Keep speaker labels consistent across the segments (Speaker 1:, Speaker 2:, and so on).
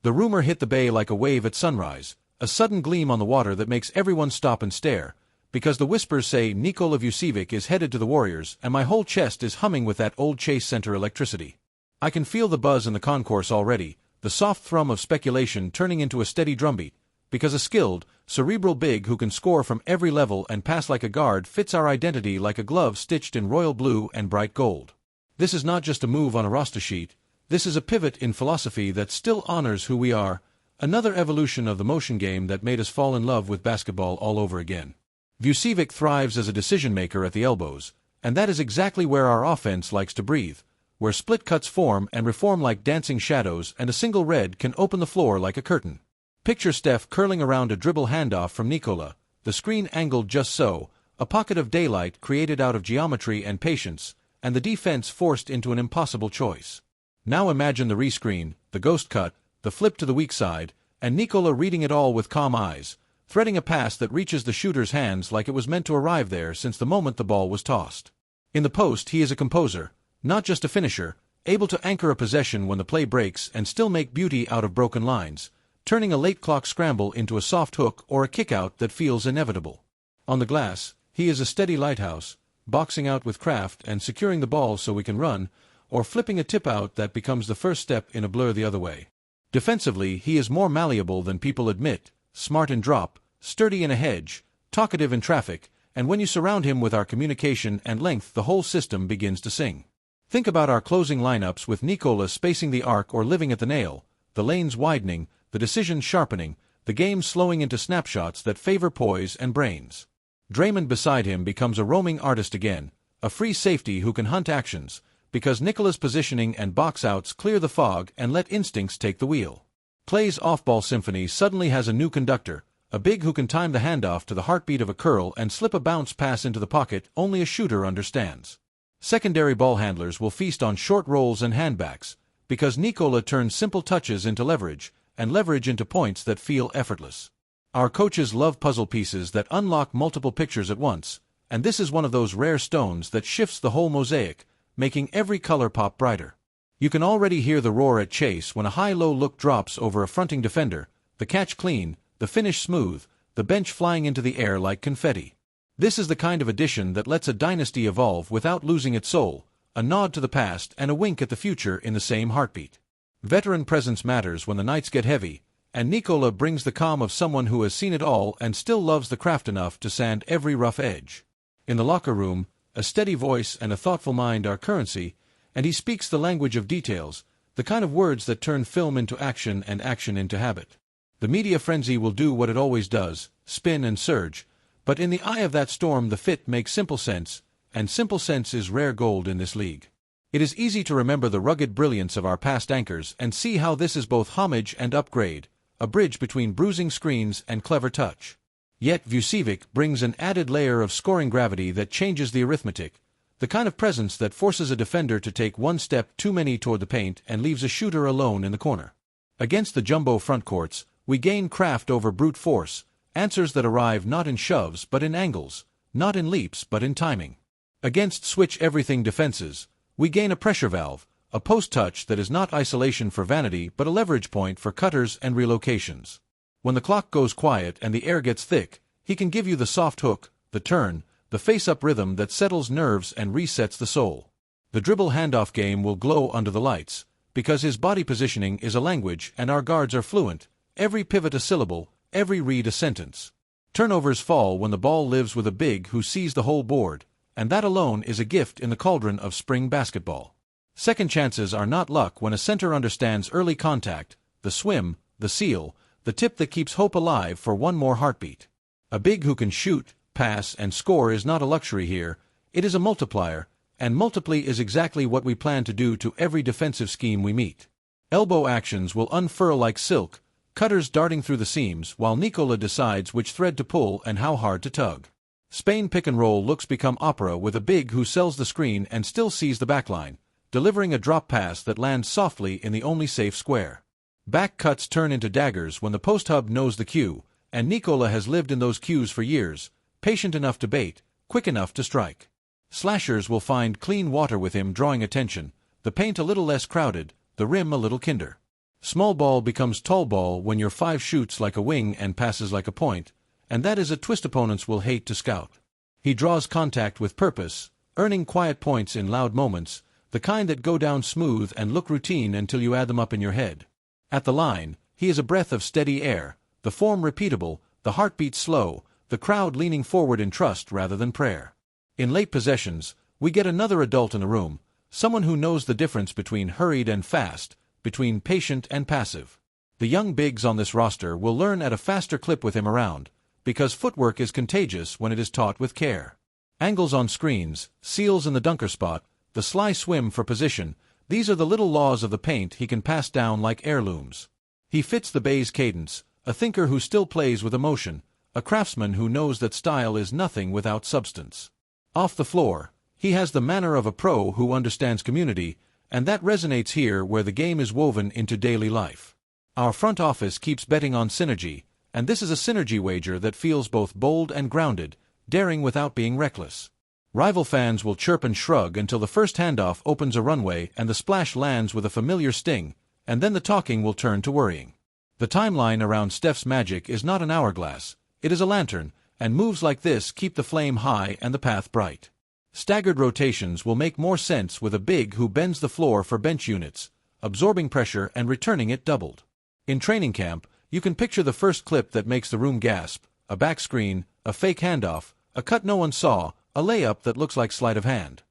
Speaker 1: The rumor hit the bay like a wave at sunrise, a sudden gleam on the water that makes everyone stop and stare, because the whispers say Nikola Vucevic is headed to the Warriors, and my whole chest is humming with that old Chase Center electricity. I can feel the buzz in the concourse already, the soft thrum of speculation turning into a steady drumbeat, because a skilled, cerebral big who can score from every level and pass like a guard fits our identity like a glove stitched in royal blue and bright gold. This is not just a move on a roster sheet, this is a pivot in philosophy that still honors who we are, another evolution of the motion game that made us fall in love with basketball all over again. Vucevic thrives as a decision-maker at the elbows, and that is exactly where our offense likes to breathe, where split cuts form and reform like dancing shadows and a single red can open the floor like a curtain. Picture Steph curling around a dribble handoff from Nikola, the screen angled just so, a pocket of daylight created out of geometry and patience, and the defense forced into an impossible choice. Now imagine the rescreen, the ghost cut, the flip to the weak side, and Nikola reading it all with calm eyes, threading a pass that reaches the shooter's hands like it was meant to arrive there since the moment the ball was tossed. In the post he is a composer, not just a finisher, able to anchor a possession when the play breaks and still make beauty out of broken lines, turning a late-clock scramble into a soft hook or a kick-out that feels inevitable. On the glass, he is a steady lighthouse, boxing out with craft and securing the ball so we can run, or flipping a tip-out that becomes the first step in a blur the other way. Defensively, he is more malleable than people admit, smart in drop, sturdy in a hedge, talkative in traffic, and when you surround him with our communication and length the whole system begins to sing. Think about our closing lineups with Nikola spacing the arc or living at the nail, the lanes widening, the decisions sharpening, the game slowing into snapshots that favor poise and brains. Draymond beside him becomes a roaming artist again, a free safety who can hunt actions, because Nikola's positioning and box-outs clear the fog and let instincts take the wheel. Clay's off-ball symphony suddenly has a new conductor, a big who can time the handoff to the heartbeat of a curl and slip a bounce pass into the pocket only a shooter understands. Secondary ball handlers will feast on short rolls and handbacks, because Nikola turns simple touches into leverage, and leverage into points that feel effortless. Our coaches love puzzle pieces that unlock multiple pictures at once, and this is one of those rare stones that shifts the whole mosaic, making every color pop brighter. You can already hear the roar at Chase when a high-low look drops over a fronting defender, the catch clean, the finish smooth, the bench flying into the air like confetti. This is the kind of addition that lets a dynasty evolve without losing its soul, a nod to the past and a wink at the future in the same heartbeat. Veteran presence matters when the nights get heavy, and Nikola brings the calm of someone who has seen it all and still loves the craft enough to sand every rough edge. In the locker room, a steady voice and a thoughtful mind are currency, and he speaks the language of details, the kind of words that turn film into action and action into habit. The media frenzy will do what it always does, spin and surge, but in the eye of that storm the fit makes simple sense, and simple sense is rare gold in this league. It is easy to remember the rugged brilliance of our past anchors and see how this is both homage and upgrade, a bridge between bruising screens and clever touch. Yet Vucevic brings an added layer of scoring gravity that changes the arithmetic, the kind of presence that forces a defender to take one step too many toward the paint and leaves a shooter alone in the corner. Against the jumbo front courts, we gain craft over brute force, answers that arrive not in shoves but in angles, not in leaps but in timing. Against switch-everything defenses, we gain a pressure valve, a post-touch that is not isolation for vanity but a leverage point for cutters and relocations. When the clock goes quiet and the air gets thick, he can give you the soft hook, the turn, the face-up rhythm that settles nerves and resets the soul. The dribble handoff game will glow under the lights, because his body positioning is a language and our guards are fluent, every pivot a syllable, every read a sentence. Turnovers fall when the ball lives with a big who sees the whole board, and that alone is a gift in the cauldron of spring basketball. Second chances are not luck when a center understands early contact, the swim, the seal, the tip that keeps hope alive for one more heartbeat. A big who can shoot, pass, and score is not a luxury here, it is a multiplier, and multiply is exactly what we plan to do to every defensive scheme we meet. Elbow actions will unfurl like silk, cutters darting through the seams while Nikola decides which thread to pull and how hard to tug. Spain pick-and-roll looks become opera with a big who sells the screen and still sees the backline, delivering a drop pass that lands softly in the only safe square. Back cuts turn into daggers when the post hub knows the cue, and Nikola has lived in those cues for years, patient enough to bait, quick enough to strike. Slashers will find clean water with him drawing attention, the paint a little less crowded, the rim a little kinder. Small ball becomes tall ball when your 5 shoots like a wing and passes like a point, and that is a twist opponents will hate to scout. He draws contact with purpose, earning quiet points in loud moments, the kind that go down smooth and look routine until you add them up in your head. At the line, he is a breath of steady air, the form repeatable, the heartbeat slow, the crowd leaning forward in trust rather than prayer. In late possessions, we get another adult in the room, someone who knows the difference between hurried and fast, between patient and passive. The young bigs on this roster will learn at a faster clip with him around, because footwork is contagious when it is taught with care. Angles on screens, seals in the dunker spot, the sly swim for position, these are the little laws of the paint he can pass down like heirlooms. He fits the Bay's cadence, a thinker who still plays with emotion, a craftsman who knows that style is nothing without substance. Off the floor, he has the manner of a pro who understands community, and that resonates here where the game is woven into daily life. Our front office keeps betting on synergy, and this is a synergy wager that feels both bold and grounded, daring without being reckless. Rival fans will chirp and shrug until the first handoff opens a runway and the splash lands with a familiar sting, and then the talking will turn to worrying. The timeline around Steph's magic is not an hourglass, it is a lantern, and moves like this keep the flame high and the path bright. Staggered rotations will make more sense with a big who bends the floor for bench units, absorbing pressure and returning it doubled. In training camp, you can picture the first clip that makes the room gasp, a back screen, a fake handoff, a cut no one saw, a layup that looks like sleight of hand.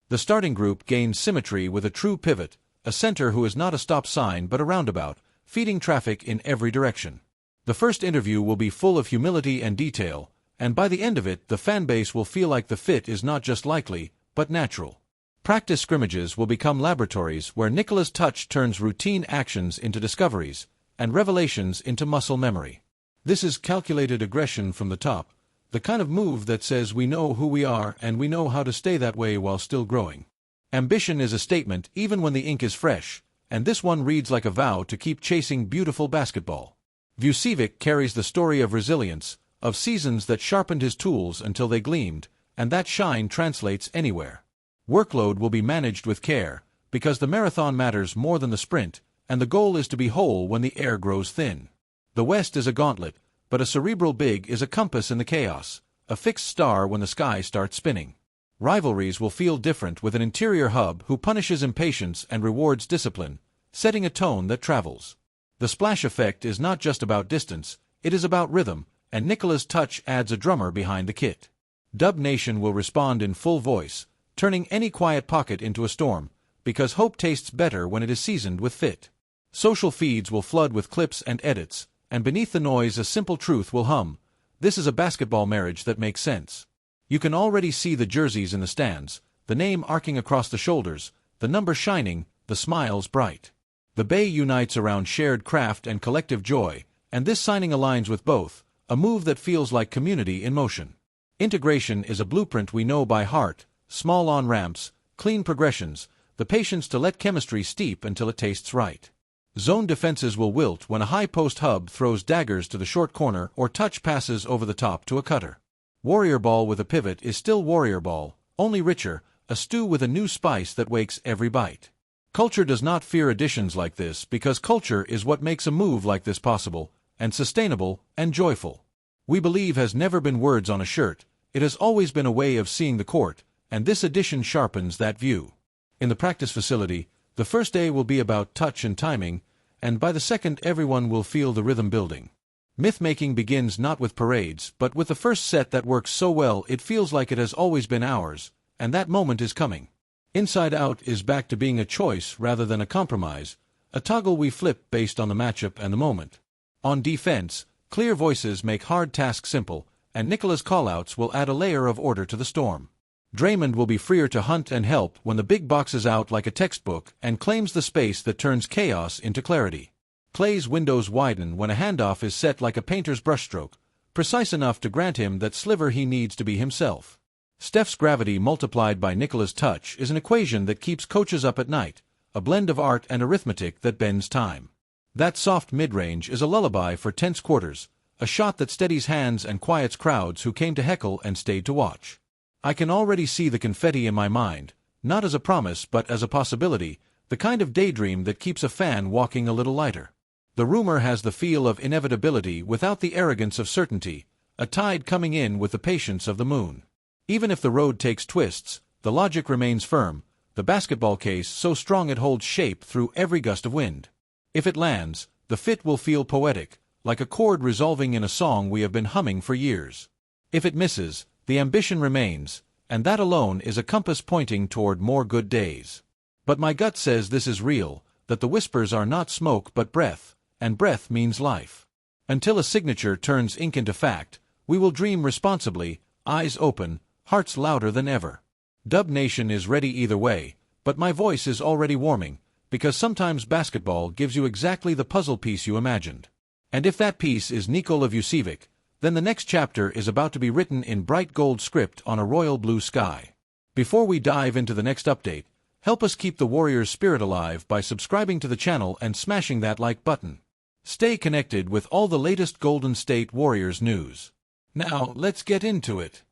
Speaker 1: The starting group gains symmetry with a true pivot, a center who is not a stop sign but a roundabout, feeding traffic in every direction. The first interview will be full of humility and detail, and by the end of it the fanbase will feel like the fit is not just likely, but natural. Practice scrimmages will become laboratories where Nikola's touch turns routine actions into discoveries, and revelations into muscle memory. This is calculated aggression from the top, the kind of move that says we know who we are and we know how to stay that way while still growing. Ambition is a statement even when the ink is fresh, and this one reads like a vow to keep chasing beautiful basketball. Vucevic carries the story of resilience, of seasons that sharpened his tools until they gleamed, and that shine translates anywhere. Workload will be managed with care, because the marathon matters more than the sprint, and the goal is to be whole when the air grows thin. The West is a gauntlet, but a cerebral big is a compass in the chaos, a fixed star when the sky starts spinning. Rivalries will feel different with an interior hub who punishes impatience and rewards discipline, setting a tone that travels. The splash effect is not just about distance, it is about rhythm, and Nikola's touch adds a drummer behind the kit. Dub Nation will respond in full voice, turning any quiet pocket into a storm, because hope tastes better when it is seasoned with fit. Social feeds will flood with clips and edits, and beneath the noise a simple truth will hum. This is a basketball marriage that makes sense. You can already see the jerseys in the stands, the name arcing across the shoulders, the number shining, the smiles bright. The Bay unites around shared craft and collective joy, and this signing aligns with both, a move that feels like community in motion. Integration is a blueprint we know by heart, small on-ramps, clean progressions, the patience to let chemistry steep until it tastes right. Zone defenses will wilt when a high-post hub throws daggers to the short corner or touch passes over the top to a cutter. Warrior ball with a pivot is still warrior ball, only richer, a stew with a new spice that wakes every bite. Culture does not fear additions like this because culture is what makes a move like this possible, and sustainable, and joyful. We believe has never been words on a shirt, it has always been a way of seeing the court, and this addition sharpens that view. In the practice facility, the first day will be about touch and timing, and by the second everyone will feel the rhythm building. Myth-making begins not with parades, but with the first set that works so well it feels like it has always been ours, and that moment is coming. Inside Out is back to being a choice rather than a compromise, a toggle we flip based on the matchup and the moment. On defense, clear voices make hard tasks simple, and Nikola's callouts will add a layer of order to the storm. Draymond will be freer to hunt and help when the big boxes out like a textbook and claims the space that turns chaos into clarity. Clay's windows widen when a handoff is set like a painter's brushstroke, precise enough to grant him that sliver he needs to be himself. Steph's gravity multiplied by Nikola's touch is an equation that keeps coaches up at night, a blend of art and arithmetic that bends time. That soft mid-range is a lullaby for tense quarters, a shot that steadies hands and quiets crowds who came to heckle and stayed to watch. I can already see the confetti in my mind, not as a promise but as a possibility, The kind of daydream that keeps a fan walking a little lighter. The rumor has the feel of inevitability without the arrogance of certainty, a tide coming in with the patience of the moon. Even if the road takes twists, the logic remains firm, the basketball case so strong it holds shape through every gust of wind. If it lands, the fit will feel poetic, like a chord resolving in a song we have been humming for years. If it misses, the ambition remains, and that alone is a compass pointing toward more good days. But my gut says this is real, that the whispers are not smoke but breath, and breath means life. Until a signature turns ink into fact, we will dream responsibly, eyes open, hearts louder than ever. Dub Nation is ready either way, but my voice is already warming, because sometimes basketball gives you exactly the puzzle piece you imagined. And if that piece is Nikola Vucevic, then the next chapter is about to be written in bright gold script on a royal blue sky. Before we dive into the next update, help us keep the Warriors' spirit alive by subscribing to the channel and smashing that like button. Stay connected with all the latest Golden State Warriors news. Now, let's get into it.